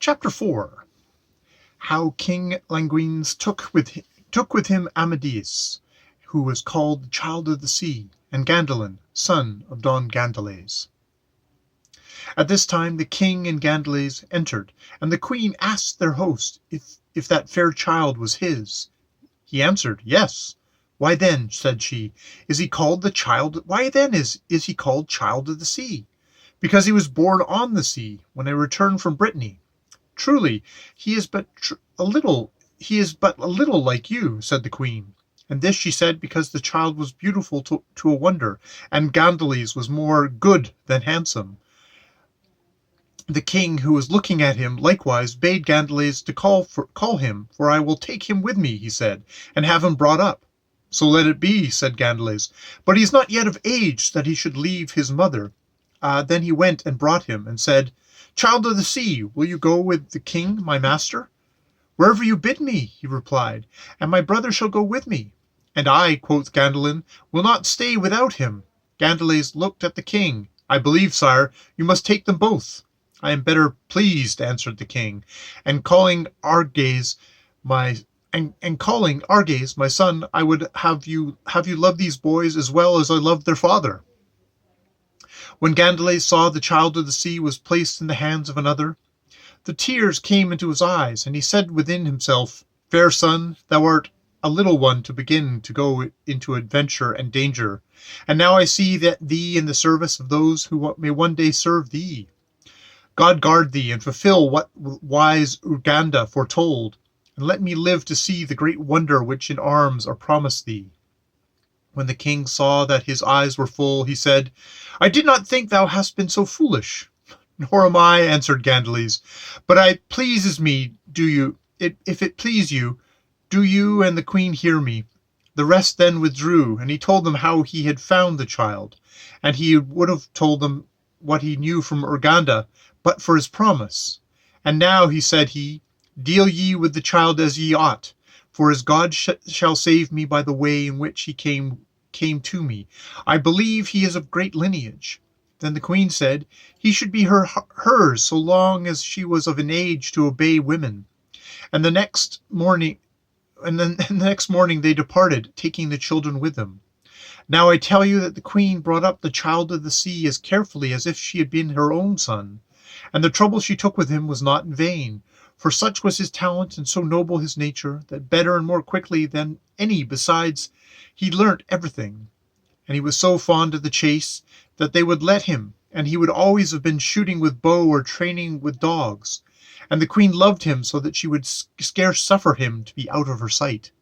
Chapter 4. How King Languines took with him Amadis, who was called the Child of the Sea, and Gandalin, son of Don Gandales. At this time the king and Gandales entered, and the queen asked their host if that fair child was his. He answered, "Yes." "Why then," said she, "is he called the child? Why then is he called Child of the Sea?" "Because he was born on the sea, when I returned from Brittany." "Truly, he is but a little like you," said the queen. And this she said because the child was beautiful to a wonder, and Gandales was more good than handsome. The king, who was looking at him, likewise bade Gandales to call him, "For I will take him with me," he said, "and have him brought up." "So let it be," said Gandales, "but he is not yet of age that he should leave his mother." Then he went and brought him, and said, "Child of the Sea, will you go with the king, my master?" "Wherever you bid me," he replied, "and my brother shall go with me." "And I," quoth Gandalin, "will not stay without him." Gandales looked at the king. "I believe, sire, you must take them both." "I am better pleased," answered the king, and calling Arges, my son, "I would have you love these boys as well as I love their father." When Gandales saw the Child of the Sea was placed in the hands of another, the tears came into his eyes, and he said within himself, "Fair son, thou art a little one to begin to go into adventure and danger, and now I see that thee in the service of those who may one day serve thee. God guard thee, and fulfill what wise Urganda foretold, and let me live to see the great wonder which in arms are promised thee." When the king saw that his eyes were full, he said, "I did not think thou hadst been so foolish." "Nor am I," answered Gandales, "but it pleases me. If it please you, do you and the queen hear me." The rest then withdrew, and he told them how he had found the child, and he would have told them what he knew from Urganda, but for his promise. "And now," said he, "deal ye with the child as ye ought, for as God shall save me by the way in which he came to me, I believe he is of great lineage." Then the queen said he should be hers so long as she was of an age to obey women. And the next morning they departed, taking the children with them. Now I tell you that the queen brought up the Child of the Sea as carefully as if she had been her own son, and the trouble she took with him was not in vain, for such was his talent and so noble his nature, that better and more quickly than any besides he learnt everything. And he was so fond of the chase that they would let him, and he would always have been shooting with bow or training with dogs. And the queen loved him so that she would scarce suffer him to be out of her sight.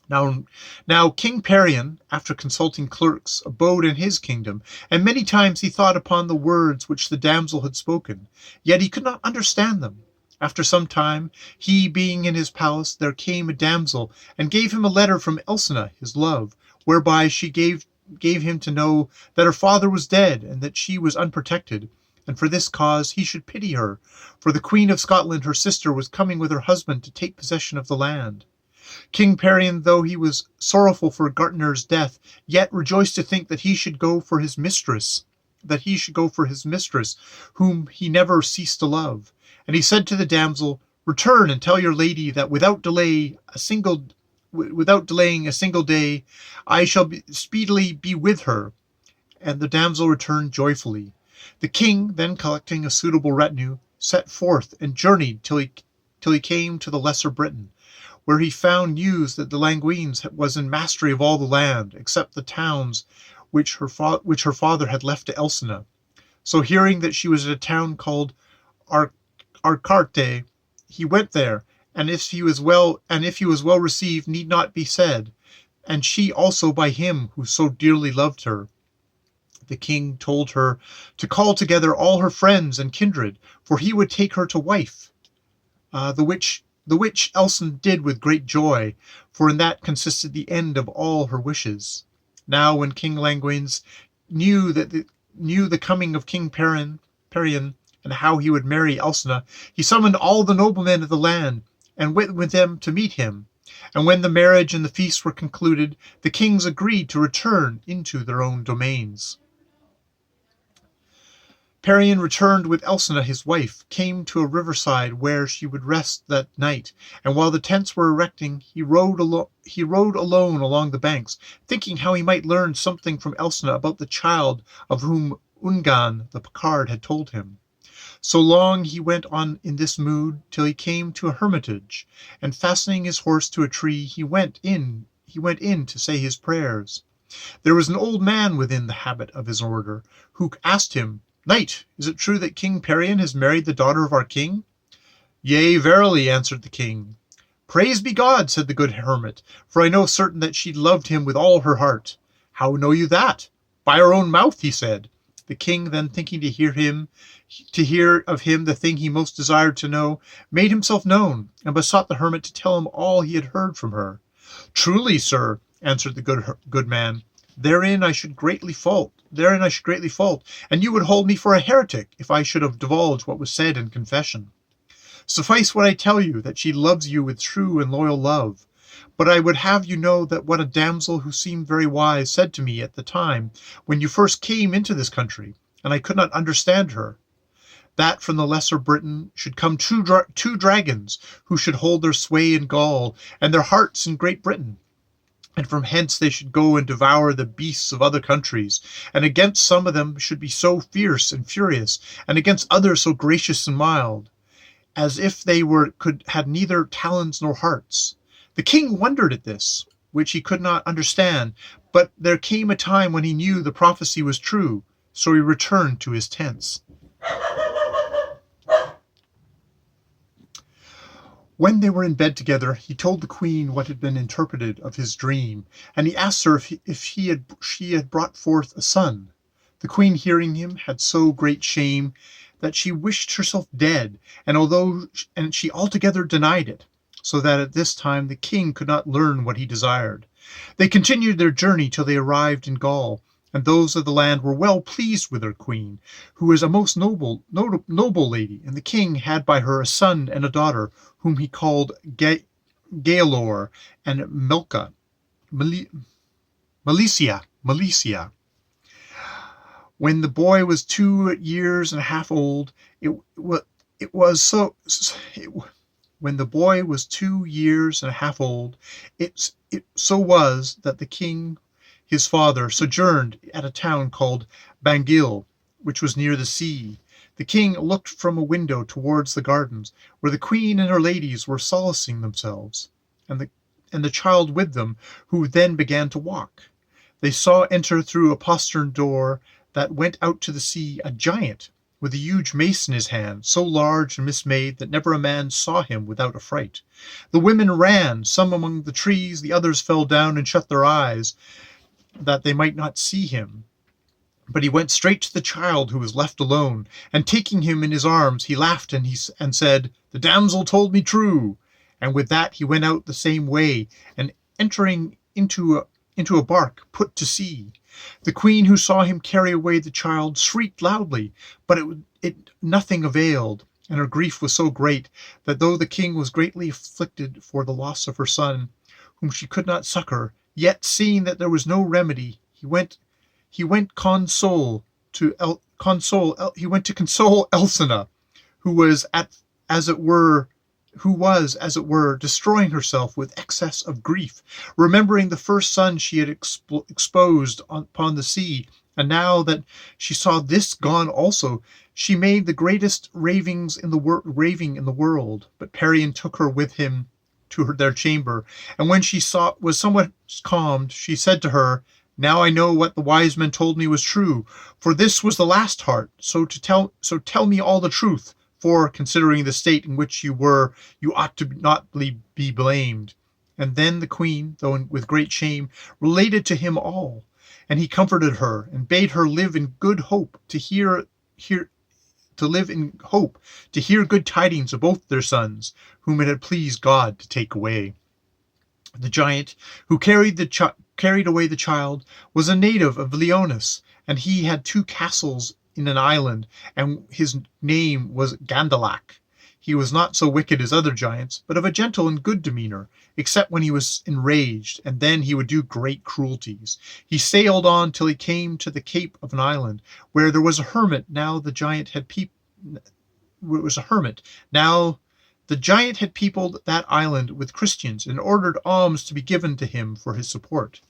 Now King Perion, after consulting clerks, abode in his kingdom, and many times he thought upon the words which the damsel had spoken, yet he could not understand them. After some time, he being in his palace, there came a damsel, and gave him a letter from Elsena, his love, whereby she gave him to know that her father was dead, and that she was unprotected, and for this cause he should pity her, for the Queen of Scotland, her sister, was coming with her husband to take possession of the land. King Perion, though he was sorrowful for Gartner's death, yet rejoiced to think that he should go for his mistress, whom he never ceased to love. And he said to the damsel, "Return and tell your lady that without delaying a single day, I shall speedily be with her." And the damsel returned joyfully. The king, then collecting a suitable retinue, set forth and journeyed till he came to the Lesser Britain, where he found news that the Languines was in mastery of all the land, except the towns which her father had left to Elsena. So hearing that she was at a town called Arcarte, he went there, and if he was well received need not be said, and she also by him who so dearly loved her. The king told her to call together all her friends and kindred, for he would take her to wife. The which Elson did with great joy, for in that consisted the end of all her wishes. Now when King Languines knew the coming of King Perion, and how he would marry Elsena, he summoned all the noblemen of the land, and went with them to meet him. And when the marriage and the feast were concluded, the kings agreed to return into their own domains. Perion returned with Elsena his wife, came to a riverside where she would rest that night, and while the tents were erecting, he rode alone along the banks, thinking how he might learn something from Elsena about the child of whom Ungan the Picard had told him. So long he went on in this mood till he came to a hermitage, and fastening his horse to a tree, he went in to say his prayers. There was an old man within the habit of his order, who asked him, "Knight, is it true that King Perion has married the daughter of our king?" "Yea, verily," answered the king. "Praise be God," said the good hermit, "for I know certain that she loved him with all her heart." "How know you that?" "By her own mouth," he said. The king, then thinking to hear of him the thing he most desired to know, made himself known, and besought the hermit to tell him all he had heard from her. "Truly, sir," answered the good man, therein I should greatly fault, and you would hold me for a heretic if I should have divulged what was said in confession. Suffice what I tell you, that she loves you with true and loyal love. But I would have you know that what a damsel who seemed very wise said to me at the time when you first came into this country, and I could not understand her, that from the Lesser Britain should come two dragons who should hold their sway in Gaul and their hearts in Great Britain. And from hence they should go and devour the beasts of other countries, and against some of them should be so fierce and furious, and against others so gracious and mild, as if they had neither talons nor hearts. The king wondered at this, which he could not understand, but there came a time when he knew the prophecy was true, so he returned to his tents. When they were in bed together, he told the queen what had been interpreted of his dream, and he asked her if she had brought forth a son. The queen, hearing him, had so great shame that she wished herself dead, and she altogether denied it, so that at this time the king could not learn what he desired. They continued their journey till they arrived in Gaul, and those of the land were well pleased with their queen, who was a most noble lady, and the king had by her a son and a daughter, whom he called Gaelor and Melicia. When the boy was 2 years and a half old, when the boy was 2 years and a half old, it so was that the king, his father, sojourned at a town called Bangil, which was near the sea. The king looked from a window towards the gardens, where the queen and her ladies were solacing themselves, and the child with them, who then began to walk. They saw enter through a postern door that went out to the sea a giant, with a huge mace in his hand, so large and mismade that never a man saw him without affright. The women ran, some among the trees, the others fell down and shut their eyes, that they might not see him. But he went straight to the child, who was left alone, and taking him in his arms, he laughed and said, "The damsel told me true." And with that he went out the same way, and entering into a bark, put to sea. The queen, who saw him carry away the child, shrieked loudly, but it nothing availed, and her grief was so great that though the king was greatly afflicted for the loss of her son, whom she could not succor, yet seeing that there was no remedy, he went to console Elsena, who was as it were destroying herself with excess of grief, remembering the first son she had exposed upon the sea, and now that she saw this gone also, she made the greatest raving in the world. But Perion took her with him to their chamber, and when she was somewhat calmed, she said to her, "Now I know what the wise men told me was true, for this was the last heart. So tell me all the truth, for, considering the state in which you were, you ought to not be blamed." And then the queen, though with great shame, related to him all, and he comforted her, and bade her live in good hope to hear good tidings of both their sons, whom it had pleased God to take away. The giant who carried away the child was a native of Leonis, and he had 2 castles in an island, and his name was Gandalac. He was not so wicked as other giants, but of a gentle and good demeanor, except when he was enraged, and then he would do great cruelties. He sailed on till he came to the cape of an island, where there was a hermit. Now the giant had peopled that island with Christians, and ordered alms to be given to him for his support.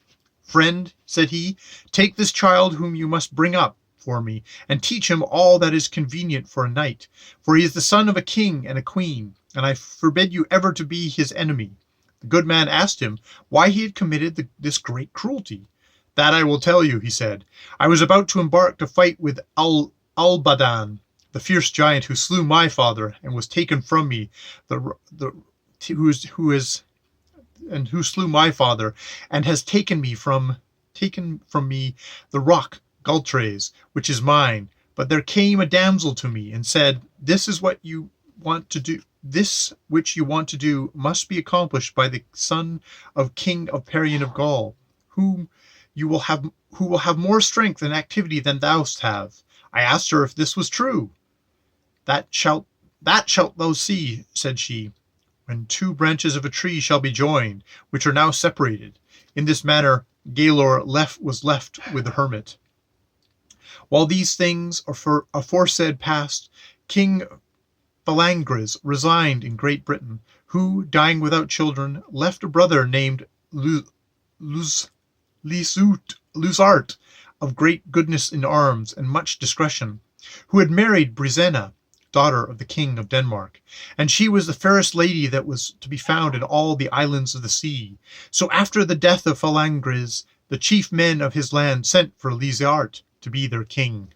"Friend," said he, "take this child whom you must bring up for me, and teach him all that is convenient for a knight, for he is the son of a king and a queen, and I forbid you ever to be his enemy." The good man asked him why he had committed this great cruelty. "That I will tell you," he said. "I was about to embark to fight with Albadan, the fierce giant who slew my father and was taken from me, who slew my father and has taken from me the rock Galtres, which is mine. But there came a damsel to me and said, This which you want to do must be accomplished by the son of King of Parian of Gaul, who will have more strength and activity than thou have. I asked her if this was true. That shalt thou see, said she, when two branches of a tree shall be joined, which are now separated. In this manner Gaelor was left with the hermit. While these things aforesaid passed, King Phalangres resigned in Great Britain, who, dying without children, left a brother named Lusart, of great goodness in arms and much discretion, who had married Brisena, daughter of the King of Denmark, and she was the fairest lady that was to be found in all the islands of the sea. So after the death of Phalangres, the chief men of his land sent for Lusart to be their king.